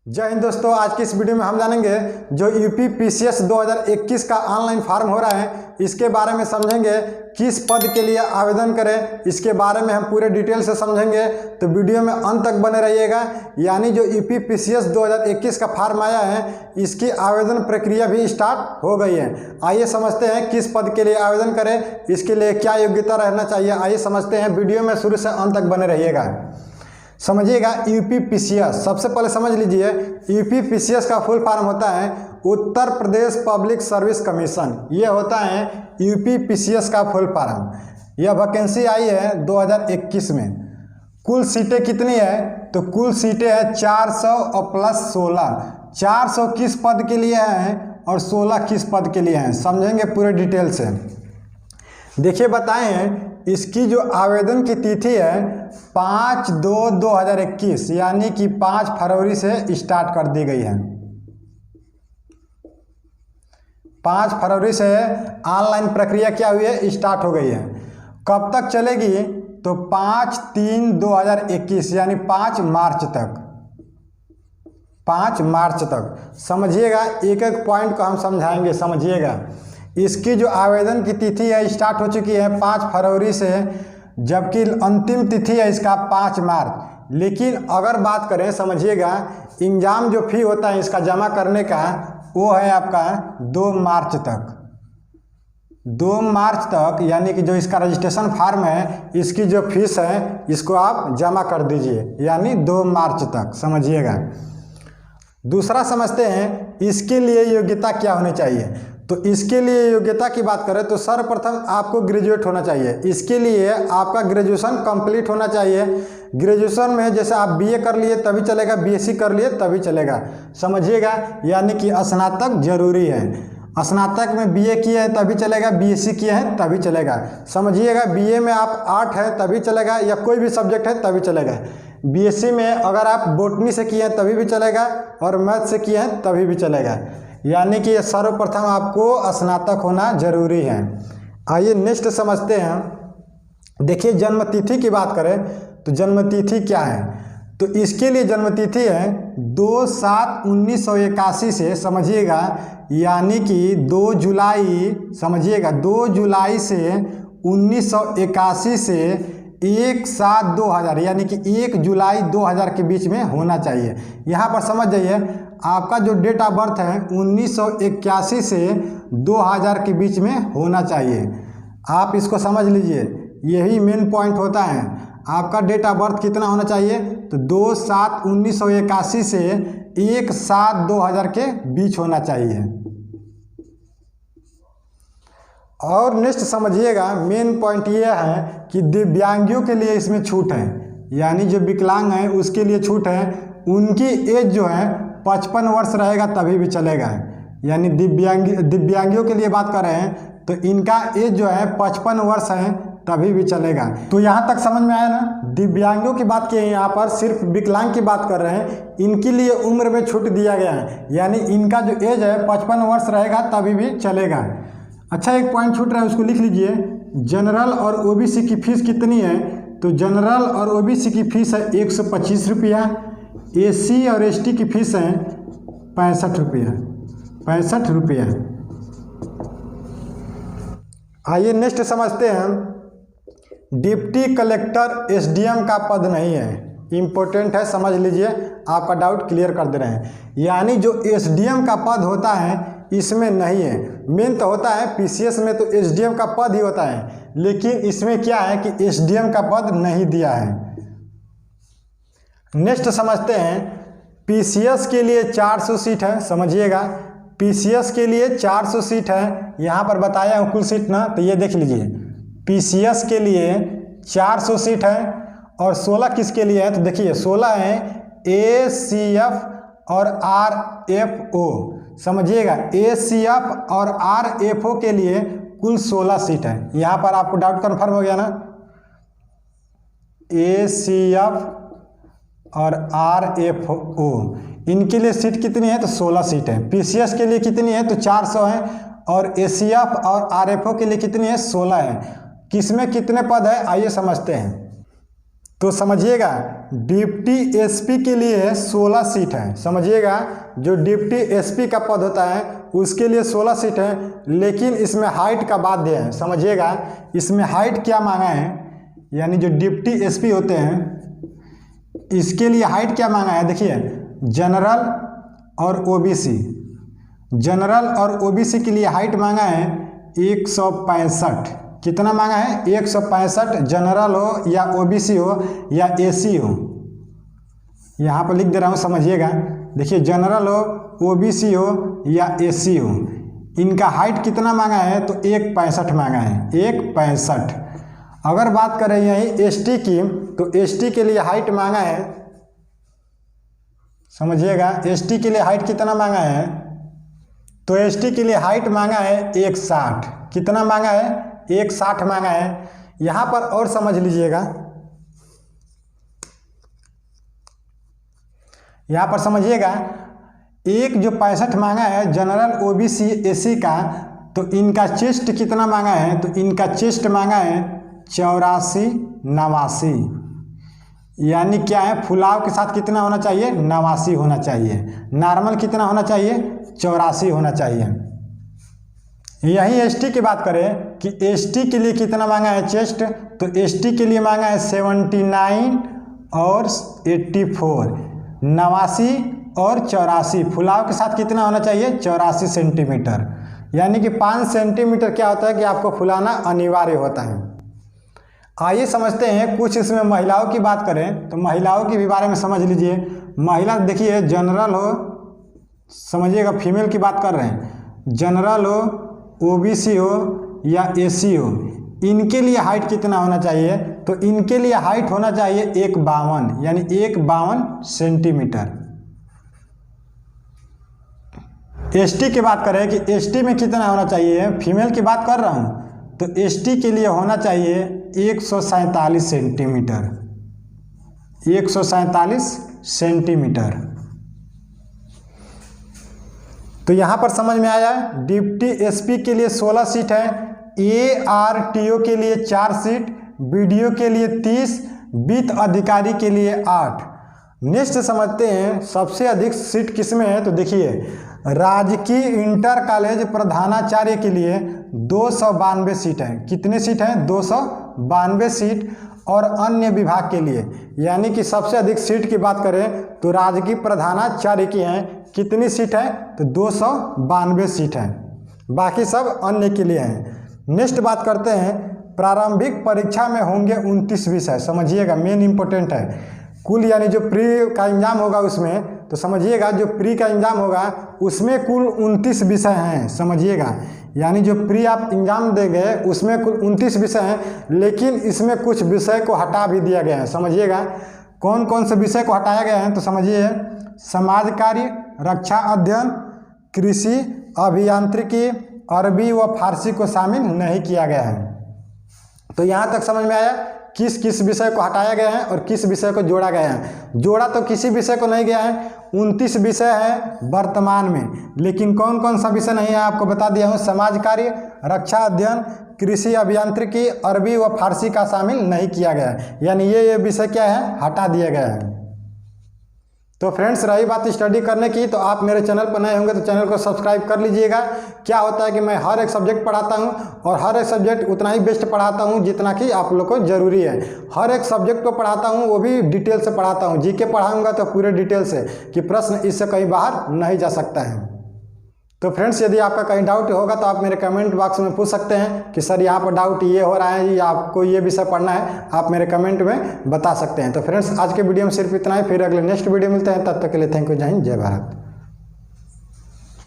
जय हिंद दोस्तों, आज की इस वीडियो में हम जानेंगे जो यूपी पीसीएस 2021 का ऑनलाइन फॉर्म हो रहा है, इसके बारे में समझेंगे। किस पद के लिए आवेदन करें, इसके बारे में हम पूरे डिटेल से समझेंगे, तो वीडियो में अंत तक बने रहिएगा। यानी जो यूपी पीसीएस 2021 का फॉर्म आया है, इसकी आवेदन प्रक्रिया भी स्टार्ट हो गई है। आइए समझते हैं किस पद के लिए आवेदन करें, इसके लिए क्या योग्यता रहना चाहिए। आइए समझते हैं, वीडियो में शुरू से अंत तक बने रहिएगा। समझिएगा, यूपी पीसीएस सबसे पहले समझ लीजिए। यूपी पीसीएस का फुल फॉर्म होता है Uttar Pradesh public service commission. ये होता है यूपी पीसीएस का फुल फॉर्म। यह वैकेंसी आई है 2021 में। कुल सीटें कितनी है, तो कुल सीटें हैं 400 और प्लस 16। 400 किस पद के लिए हैं और 16 किस पद के लिए हैं, समझेंगे पूरे डिटेल से। देखिए बताएं हैं, इसकी जो आवेदन की तिथि है 5/2/2021 यानी कि 5 फरवरी से स्टार्ट कर दी गई है। 5 फरवरी से ऑनलाइन प्रक्रिया क्या हुई है, स्टार्ट हो गई है। कब तक चलेगी, तो 5/3/2021 यानी 5 मार्च तक। 5 मार्च तक समझिएगा, एक एक पॉइंट को हम समझाएंगे। समझिएगा, इसकी जो आवेदन की तिथि है स्टार्ट हो चुकी है 5 फरवरी से, जबकि अंतिम तिथि है इसका 5 मार्च। लेकिन अगर बात करें, समझिएगा, एग्जाम जो फी होता है इसका जमा करने का, वो है आपका 2 मार्च तक। 2 मार्च तक यानी कि जो इसका रजिस्ट्रेशन फॉर्म है, इसकी जो फीस है इसको आप जमा कर दीजिए, यानी 2 मार्च तक। समझिएगा, दूसरा समझते हैं इसके लिए योग्यता क्या होनी चाहिए। तो इसके लिए योग्यता की बात करें तो सर्वप्रथम आपको ग्रेजुएट होना चाहिए। इसके लिए आपका ग्रेजुएशन कंप्लीट होना चाहिए। ग्रेजुएशन में जैसे आप बीए कर लिए तभी चलेगा, बीएससी कर लिए तभी चलेगा। समझिएगा, यानी कि स्नातक जरूरी है। स्नातक में बीए किए हैं तभी चलेगा, बीएससी किए हैं तभी चलेगा। समझिएगा, बीए में आप आर्ट है तभी चलेगा, या कोई भी सब्जेक्ट है तभी चलेगा। बीएससी में अगर आप बॉटनी से किए हैं तभी भी चलेगा, और मैथ से किए हैं तभी भी चलेगा। यानी कि सर्वप्रथम आपको स्नातक होना जरूरी है। आइए नेक्स्ट समझते हैं। देखिए, जन्मतिथि की बात करें तो जन्मतिथि क्या है, तो इसके लिए जन्मतिथि है 2/7/1981 से। समझिएगा, यानी कि 2 जुलाई, समझिएगा 2 जुलाई से 1981 से 1/7/2000 यानी कि 1 जुलाई 2000 के बीच में होना चाहिए। यहाँ पर समझ जाइए, आपका जो डेट ऑफ बर्थ है 1981 से 2000 के बीच में होना चाहिए। आप इसको समझ लीजिए, यही मेन पॉइंट होता है। आपका डेट ऑफ बर्थ कितना होना चाहिए, तो 2/7/1981 से 1/7/2000 के बीच होना चाहिए। और नेक्स्ट समझिएगा, मेन पॉइंट ये है कि दिव्यांगियों के लिए इसमें छूट है। यानी जो विकलांग हैं उसके लिए छूट है। उनकी एज जो है 55 वर्ष रहेगा तभी भी चलेगा। यानी दिव्यांगियों के लिए बात कर रहे हैं तो इनका एज जो है 55 वर्ष है तभी भी चलेगा। तो यहाँ तक समझ में आया ना। दिव्यांगियों की बात की है, यहाँ पर सिर्फ विकलांग की बात कर रहे हैं। इनके लिए उम्र में छूट दिया गया है, यानी इनका जो एज है 55 वर्ष रहेगा तभी भी चलेगा। अच्छा, एक पॉइंट छूट रहा है, उसको लिख लीजिए। जनरल और ओबीसी की फीस कितनी है, तो जनरल और ओबीसी की फीस है 125 रुपया। एससी और एसटी की फीस है 65 रुपया। 65 रुपया। आइए नेक्स्ट समझते हैं। डिप्टी कलेक्टर एसडीएम का पद नहीं है, इम्पोर्टेंट है, समझ लीजिए, आपका डाउट क्लियर कर दे रहे हैं। यानी जो एसडीएम का पद होता है इसमें नहीं है। मेन तो होता है पीसीएस में तो एसडीएम का पद ही होता है, लेकिन इसमें क्या है कि एसडीएम का पद नहीं दिया है। नेक्स्ट समझते हैं, पीसीएस के लिए 400 सीट है। समझिएगा, पीसीएस के लिए 400 सीट है। यहाँ पर बताया हूँ कुल सीट ना, तो ये देख लीजिए, पीसीएस के लिए 400 सीट है। और 16 किसके लिए है, तो देखिए 16 है एसीएफ और आरएफओ। समझिएगा, एसीएफ और आरएफओ के लिए कुल 16 सीट है। यहाँ पर आपको डाउट कन्फर्म हो गया ना। एसीएफ और आरएफओ इनके लिए सीट कितनी है, तो 16 सीट है। पीसीएस के लिए कितनी है, तो 400 है। और एसीएफ और आरएफओ के लिए कितनी है, 16 है। किसमें कितने पद है, आइए समझते हैं। तो समझिएगा डिप्टी एसपी के लिए 16 सीट है। समझिएगा जो डिप्टी एसपी का पद होता है उसके लिए 16 सीट है, लेकिन इसमें हाइट का बाध्य है। समझिएगा इसमें हाइट क्या मांगा है, यानी जो डिप्टी एसपी होते हैं इसके लिए हाइट क्या मांगा है। देखिए जनरल और ओबीसी, जनरल और ओबीसी के लिए हाइट मांगा है 165। कितना मांगा है? 165। जनरल हो या ओबीसी हो या एसी हो, यहाँ पर लिख दे रहा हूँ, समझिएगा। देखिए जनरल हो, ओबीसी हो या एसी हो, इनका हाइट कितना मांगा है? तो 165 मांगा है, 165। अगर बात करें यही एसटी की, तो एसटी के लिए हाइट मांगा है, समझिएगा एसटी के लिए हाइट कितना मांगा है? तो एसटी के लिए हाइट मांगा है 160। कितना मांगा है? 160 मांगा है। यहाँ पर और समझ लीजिएगा, यहाँ पर समझिएगा एक जो 65 मांगा है जनरल ओबीसी एसी का, तो इनका चेस्ट कितना मांगा है? तो इनका चेस्ट मांगा है 84 89, यानी क्या है, फुलाव के साथ कितना होना चाहिए? 89 होना चाहिए। नॉर्मल कितना होना चाहिए? 84 होना चाहिए। यही एसटी की बात करें कि एसटी के लिए कितना मांगा है चेस्ट, तो एसटी के लिए मांगा है 79 और 84, 89 और 84। फुलाव के साथ कितना होना चाहिए? 84 सेंटीमीटर। यानी कि 5 सेंटीमीटर क्या होता है कि आपको फुलाना अनिवार्य होता है। आइए समझते हैं कुछ इसमें महिलाओं की बात करें, तो महिलाओं के भी बारे में समझ लीजिए। महिला देखिए जनरल हो, समझिएगा फीमेल की बात कर रहे हैं, जनरल हो, ओबीसी हो या एसी हो, इनके लिए हाइट कितना होना चाहिए? तो इनके लिए हाइट होना चाहिए 152, यानी 152 सेंटीमीटर। एसटी की बात करें कि एसटी में कितना होना चाहिए, फीमेल की बात कर रहा हूँ, तो एसटी के लिए होना चाहिए 147 सेंटीमीटर, 147 सेंटीमीटर। तो यहाँ पर समझ में आया, डिप्टी एसपी के लिए 16 सीट है, एआरटीओ के लिए 4 सीट, बीडीओ के लिए 30, वित्त अधिकारी के लिए 8। नेक्स्ट समझते हैं सबसे अधिक सीट किसमें है, तो देखिए राजकीय इंटर कॉलेज प्रधानाचार्य के लिए 292 सीट है। कितने सीट हैं? 292 सीट। और अन्य विभाग के लिए, यानी कि सबसे अधिक सीट की बात करें तो राजकीय प्रधानाचार्य की हैं। कितनी सीट है? तो 292 सीट है, बाकी सब अन्य के लिए हैं। नेक्स्ट बात करते हैं, प्रारंभिक परीक्षा में होंगे 29 विषय। समझिएगा मेन इंपॉर्टेंट है, कुल यानी जो प्री का एग्जाम होगा उसमें, तो समझिएगा जो प्री का एग्जाम होगा उसमें कुल 29 विषय हैं। समझिएगा यानी जो प्री आप एग्जाम देंगे उसमें कुल 29 विषय हैं, लेकिन इसमें कुछ विषय को हटा भी दिया गया है। समझिएगा कौन कौन से विषय को हटाया गया है, तो समझिए समाज कार्य, रक्षा अध्ययन, कृषि, अभियांत्रिकी, अरबी व फारसी को शामिल नहीं किया गया है। तो यहाँ तक समझ में आया किस किस विषय को हटाया गया है और किस विषय को जोड़ा गया है। जोड़ा तो किसी विषय को नहीं गया है, 29 विषय है वर्तमान में, लेकिन कौन कौन सा विषय नहीं है आपको बता दिया हूँ। समाज कार्य, रक्षा अध्ययन, कृषि, अभियांत्रिकी, अरबी व फारसी का शामिल नहीं किया गया है, यानी ये विषय क्या है, हटा दिया गया है। तो फ्रेंड्स रही बात स्टडी करने की, तो आप मेरे चैनल पर नए होंगे तो चैनल को सब्सक्राइब कर लीजिएगा। क्या होता है कि मैं हर एक सब्जेक्ट पढ़ाता हूं और हर एक सब्जेक्ट उतना ही बेस्ट पढ़ाता हूं जितना कि आप लोग को ज़रूरी है। हर एक सब्जेक्ट को पढ़ाता हूं, वो भी डिटेल से पढ़ाता हूं। जीके पढ़ाऊंगा तो पूरे डिटेल से, कि प्रश्न इससे कहीं बाहर नहीं जा सकता है। तो फ्रेंड्स यदि आपका कहीं डाउट होगा तो आप मेरे कमेंट बॉक्स में पूछ सकते हैं कि सर यहाँ पर डाउट ये हो रहा है या आपको ये विषय पढ़ना है, आप मेरे कमेंट में बता सकते हैं। तो फ्रेंड्स आज के वीडियो में सिर्फ इतना ही, फिर अगले नेक्स्ट वीडियो मिलते हैं, तब तक के लिए थैंक यू, जय हिंद, जय भारत।